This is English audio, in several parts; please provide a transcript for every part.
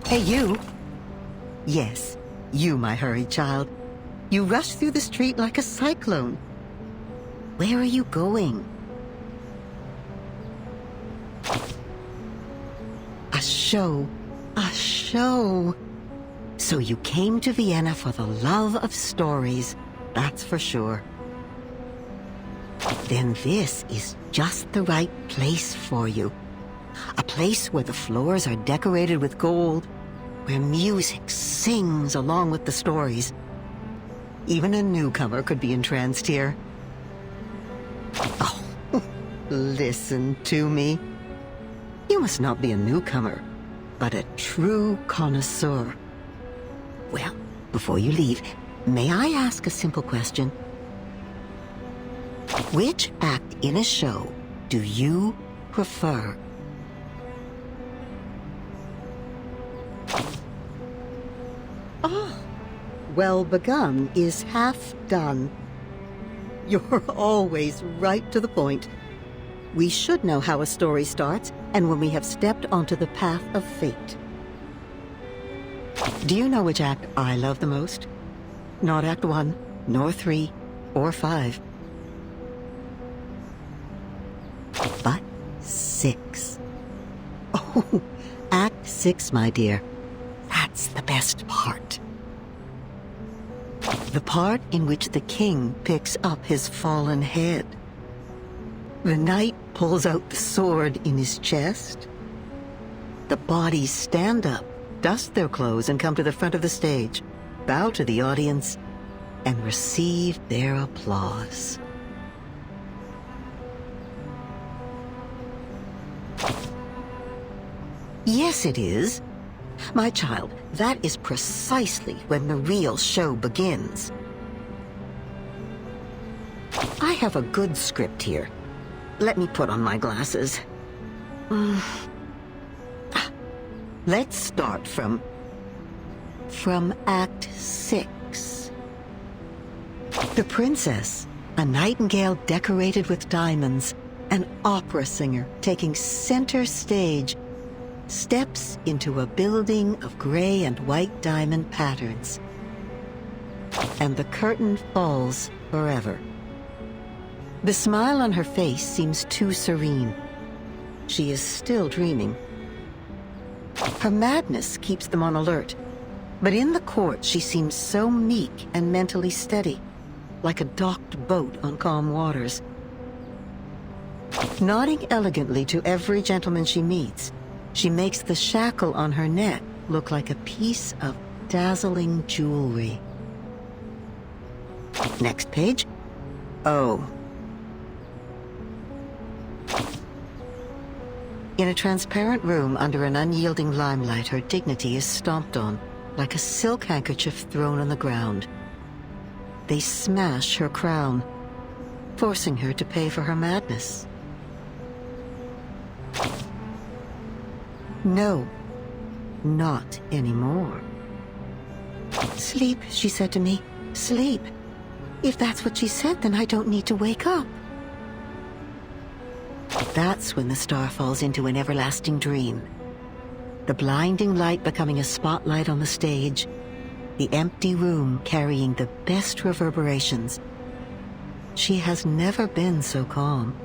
Hey, you. Yes, you, my hurried child. You rush through the street like a cyclone. Where are you going? A show. A show. So you came to Vienna for the love of stories, that's for sure. Then this is just the right place for you. A place where the floors are decorated with gold, where music sings along with the stories. Even a newcomer could be entranced here. Oh, listen to me. You must not be a newcomer, but a true connoisseur. Well, before you leave, may I ask a simple question? Which act in a show do you prefer? Oh, well begun is half done. You're always right to the point. We should know how a story starts and when we have stepped onto the path of fate. Do you know which act I love the most? Not Act 1, nor 3, or 5. But 6. Oh, Act 6, my dear. That's the best part. The part in which the king picks up his fallen head. The knight pulls out the sword in his chest. The bodies stand up, dust their clothes, and come to the front of the stage, bow to the audience, and receive their applause. Yes, it is. My child, that is precisely when the real show begins. I have a good script here. Let me put on my glasses. Let's start from Act 6. The princess, a nightingale decorated with diamonds, an opera singer taking center stage, steps into a building of gray and white diamond patterns. And the curtain falls forever. The smile on her face seems too serene. She is still dreaming. Her madness keeps them on alert, but in the court she seems so meek and mentally steady, like a docked boat on calm waters. Nodding elegantly to every gentleman she meets, she makes the shackle on her neck look like a piece of dazzling jewelry. Next page. Oh. In a transparent room under an unyielding limelight, her dignity is stomped on, like a silk handkerchief thrown on the ground. They smash her crown, forcing her to pay for her madness. No, not anymore. Sleep, she said to me. Sleep. If that's what she said, then I don't need to wake up. That's when the star falls into an everlasting dream. The blinding light becoming a spotlight on the stage, the empty room carrying the best reverberations. She has never been so calm.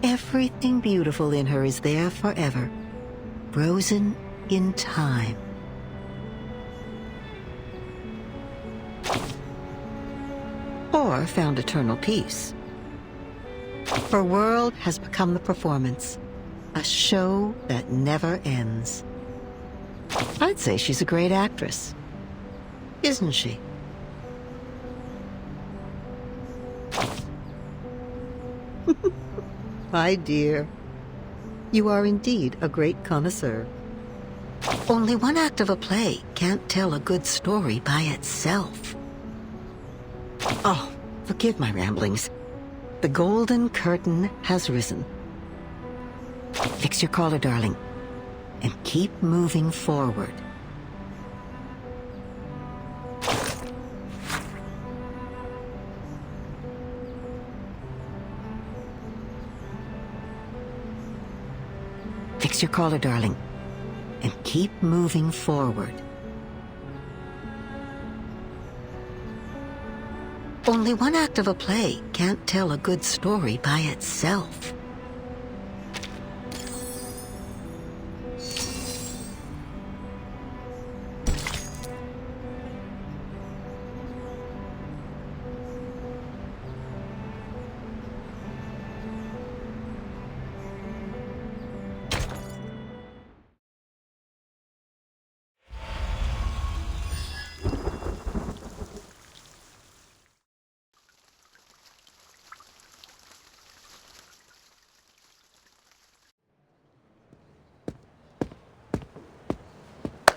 Everything beautiful in her is there forever, frozen in time. Or found eternal peace. Her world has become the performance, a show that never ends. I'd say she's a great actress, isn't she? My dear, you are indeed a great connoisseur. Only one act of a play can't tell a good story by itself. Oh, forgive my ramblings. The golden curtain has risen. Fix your collar, darling, and keep moving forward. Fix your collar, darling, and keep moving forward. Only one act of a play can't tell a good story by itself.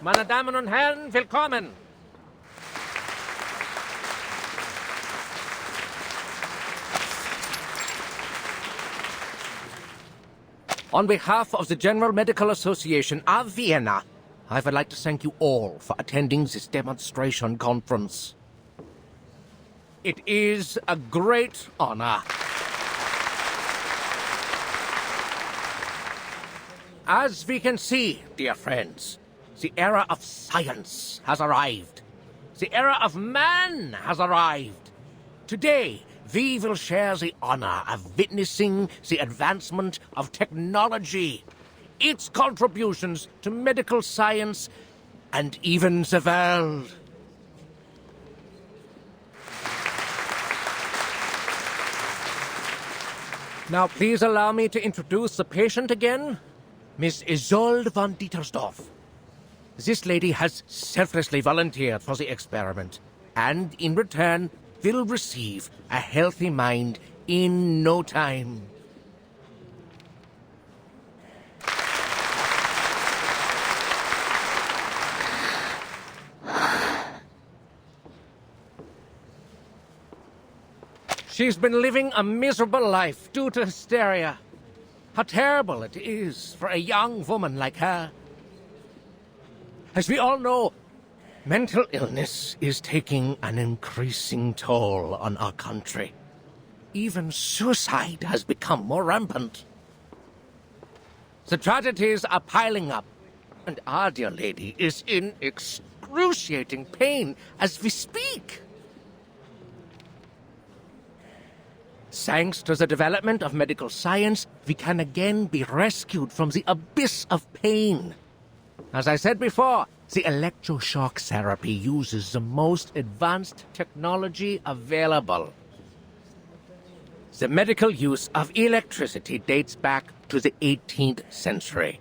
Meine Damen und Herren, willkommen! On behalf of the General Medical Association of Vienna, I would like to thank you all for attending this demonstration conference. It is a great honor. As we can see, dear friends, the era of science has arrived. The era of man has arrived. Today, we will share the honor of witnessing the advancement of technology, its contributions to medical science, and even the world. Now, please allow me to introduce the patient again, Miss Isolde von Dietersdorf. This lady has selflessly volunteered for the experiment, and in return will receive a healthy mind in no time. She's been living a miserable life due to hysteria. How terrible it is for a young woman like her. As we all know, mental illness is taking an increasing toll on our country. Even suicide has become more rampant. The tragedies are piling up, and our dear lady is in excruciating pain as we speak. Thanks to the development of medical science, we can again be rescued from the abyss of pain. As I said before, the electroshock therapy uses the most advanced technology available. The medical use of electricity dates back to the 18th century.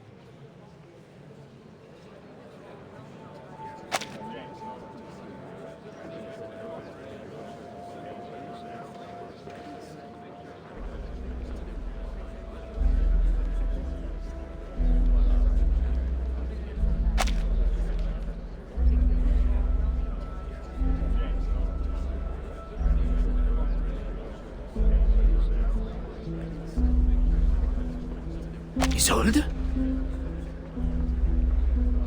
Isolde?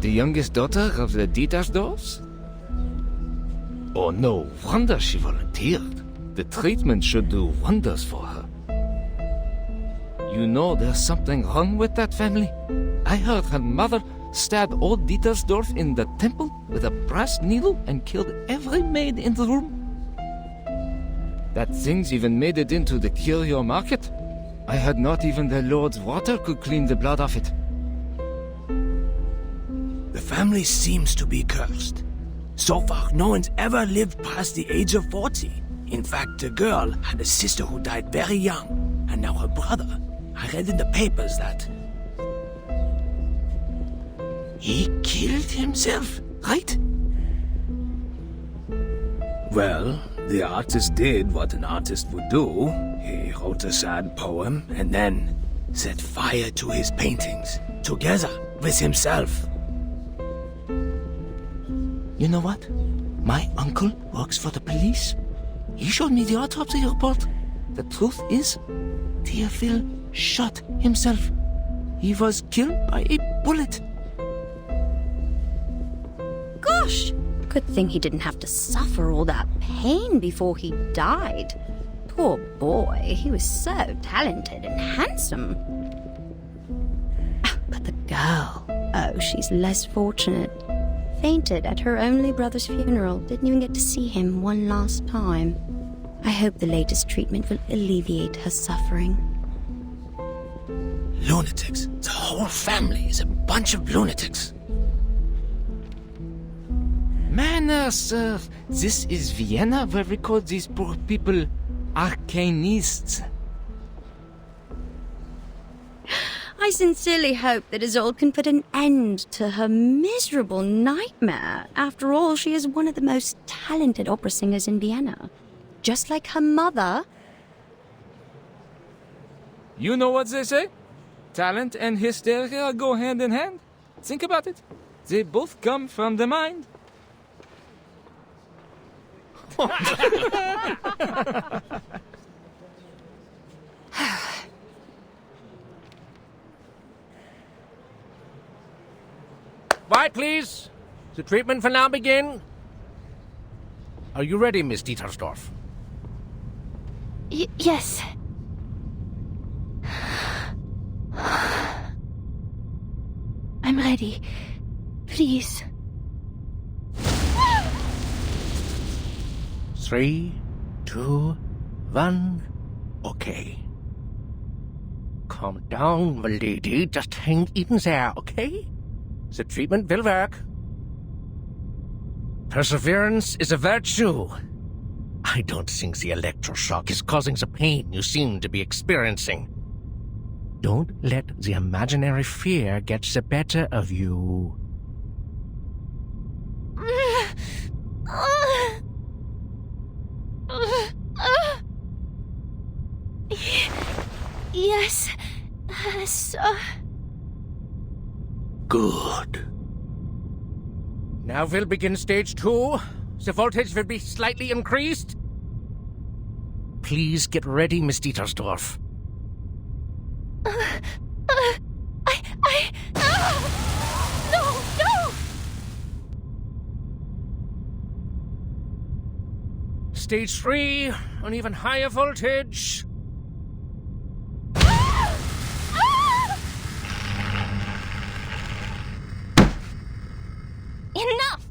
The youngest daughter of the Dietersdorfs? Oh, no wonder she volunteered. The treatment should do wonders for her. You know there's something wrong with that family? I heard her mother stabbed old Dietersdorf in the temple with a brass needle and killed every maid in the room. That thing's even made it into the curio market. I heard not even the Lord's water could clean the blood off it. The family seems to be cursed. So far, no one's ever lived past the age of 40. In fact, the girl had a sister who died very young, and now her brother. I read in the papers that he killed himself, right? Well, the artist did what an artist would do. He wrote a sad poem and then set fire to his paintings, together with himself. You know what? My uncle works for the police. He showed me the autopsy report. The truth is, Theophil shot himself. He was killed by a bullet. Gosh! Good thing he didn't have to suffer all that pain before he died. Poor boy, he was so talented and handsome. But the girl, oh, she's less fortunate. Fainted at her only brother's funeral. Didn't even get to see him one last time. I hope the latest treatment will alleviate her suffering. Lunatics. The whole family is a bunch of lunatics. Manners, sir. This is Vienna where we call these poor people arcanists. I sincerely hope that Isolde can put an end to her miserable nightmare. After all, she is one of the most talented opera singers in Vienna. Just like her mother. You know what they say? Talent and hysteria go hand in hand. Think about it. They both come from the mind. Quiet, please. The treatment will now begin. Are you ready, Miss Dietersdorf? Yes. I'm ready. Please. 3, 2, 1. Okay. Calm down, my lady. Just hang in there, okay? The treatment will work. Perseverance is a virtue. I don't think the electroshock is causing the pain you seem to be experiencing. Don't let the imaginary fear get the better of you. Yes. Good. Now we'll begin stage 2. The voltage will be slightly increased. Please get ready, Miss Dietersdorf. No! Stage 3, an even higher voltage. Enough!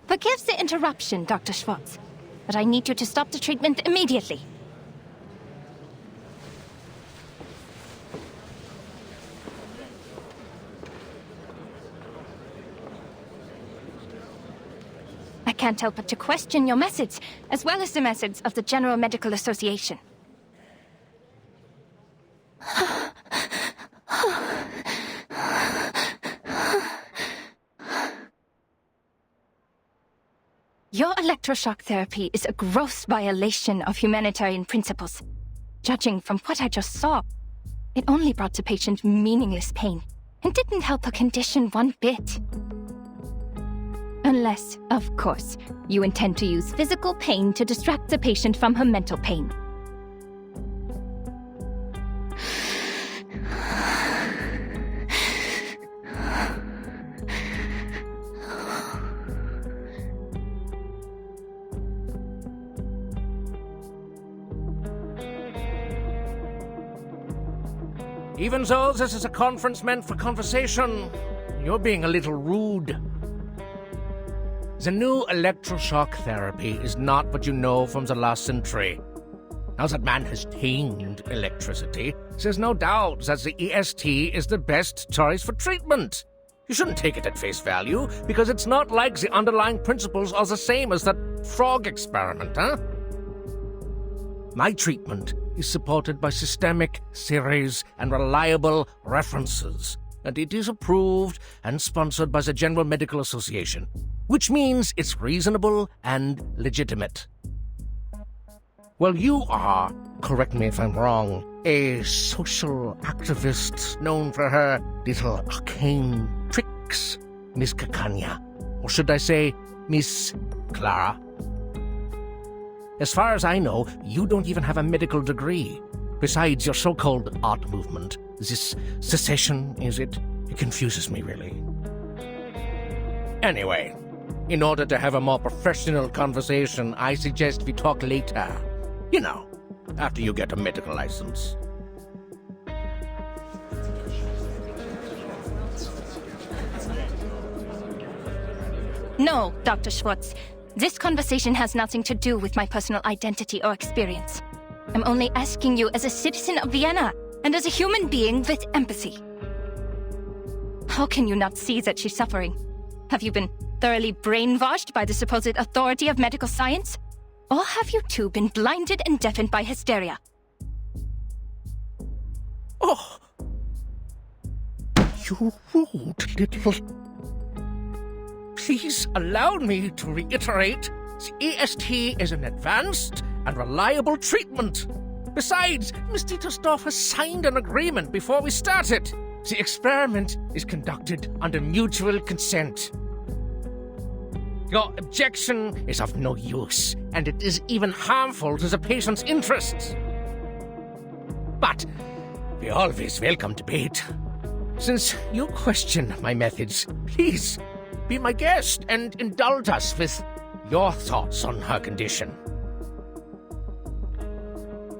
Forgive the interruption, Dr. Schwartz, but I need you to stop the treatment immediately. I can't help but to question your methods, as well as the methods of the General Medical Association. Your electroshock therapy is a gross violation of humanitarian principles. Judging from what I just saw, it only brought the patient meaningless pain and didn't help her condition one bit. Unless, of course, you intend to use physical pain to distract the patient from her mental pain. Even though this is a conference meant for conversation, you're being a little rude. The new electroshock therapy is not what you know from the last century. Now that man has tamed electricity, there's no doubt that the EST is the best choice for treatment. You shouldn't take it at face value, because it's not like the underlying principles are the same as that frog experiment, huh? My treatment is supported by systemic theories and reliable references, and it is approved and sponsored by the General Medical Association, which means it's reasonable and legitimate. Well, you are, correct me if I'm wrong, a social activist known for her little arcane tricks, Miss Cacania. Or should I say, Miss Clara? As far as I know, you don't even have a medical degree. Besides your so-called art movement, this secession, is it? It confuses me, really. Anyway, in order to have a more professional conversation, I suggest we talk later. You know, after you get a medical license. No, Dr. Schwartz. This conversation has nothing to do with my personal identity or experience. I'm only asking you as a citizen of Vienna and as a human being with empathy. How can you not see that she's suffering? Have you been thoroughly brainwashed by the supposed authority of medical science? Or have you two been blinded and deafened by hysteria? Oh! You rude little... Please allow me to reiterate, the EST is an advanced and reliable treatment. Besides, Miss Dietersdorf has signed an agreement before we started. The experiment is conducted under mutual consent. Your objection is of no use, and it is even harmful to the patient's interests. But we always welcome debate. Since you question my methods, please be my guest and indulge us with your thoughts on her condition.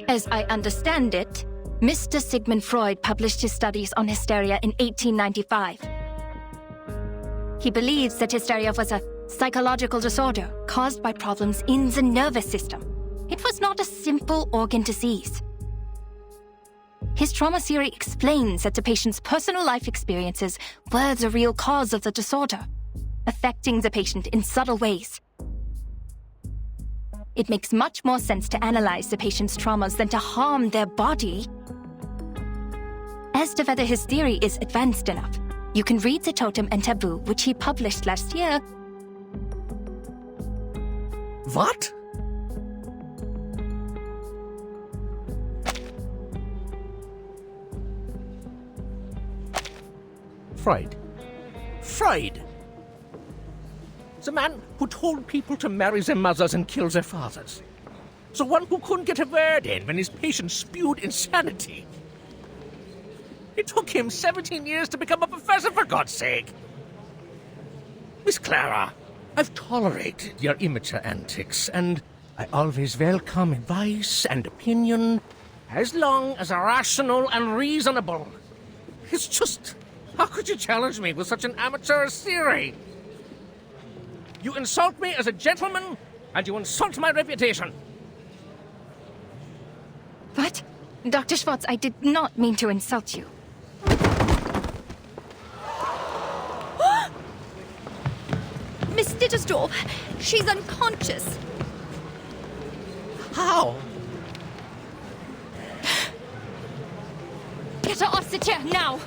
As I understand it, Mr. Sigmund Freud published his studies on hysteria in 1895. He believes that hysteria was a psychological disorder caused by problems in the nervous system. It was not a simple organ disease. His trauma theory explains that the patient's personal life experiences were the real cause of the disorder, affecting the patient in subtle ways. It makes much more sense to analyze the patient's traumas than to harm their body. As to whether his theory is advanced enough, you can read The Totem and Taboo, which he published last year. What? Freud. Freud! The man who told people to marry their mothers and kill their fathers. The one who couldn't get a word in when his patients spewed insanity. It took him 17 years to become a professor, for God's sake. Miss Clara, I've tolerated your immature antics, and I always welcome advice and opinion, as long as they're rational and reasonable. It's just, how could you challenge me with such an amateur theory? You insult me as a gentleman, and you insult my reputation. What? Dr. Schwartz, I did not mean to insult you. Miss Dittersdorf, she's unconscious. How? Get her off the chair, now!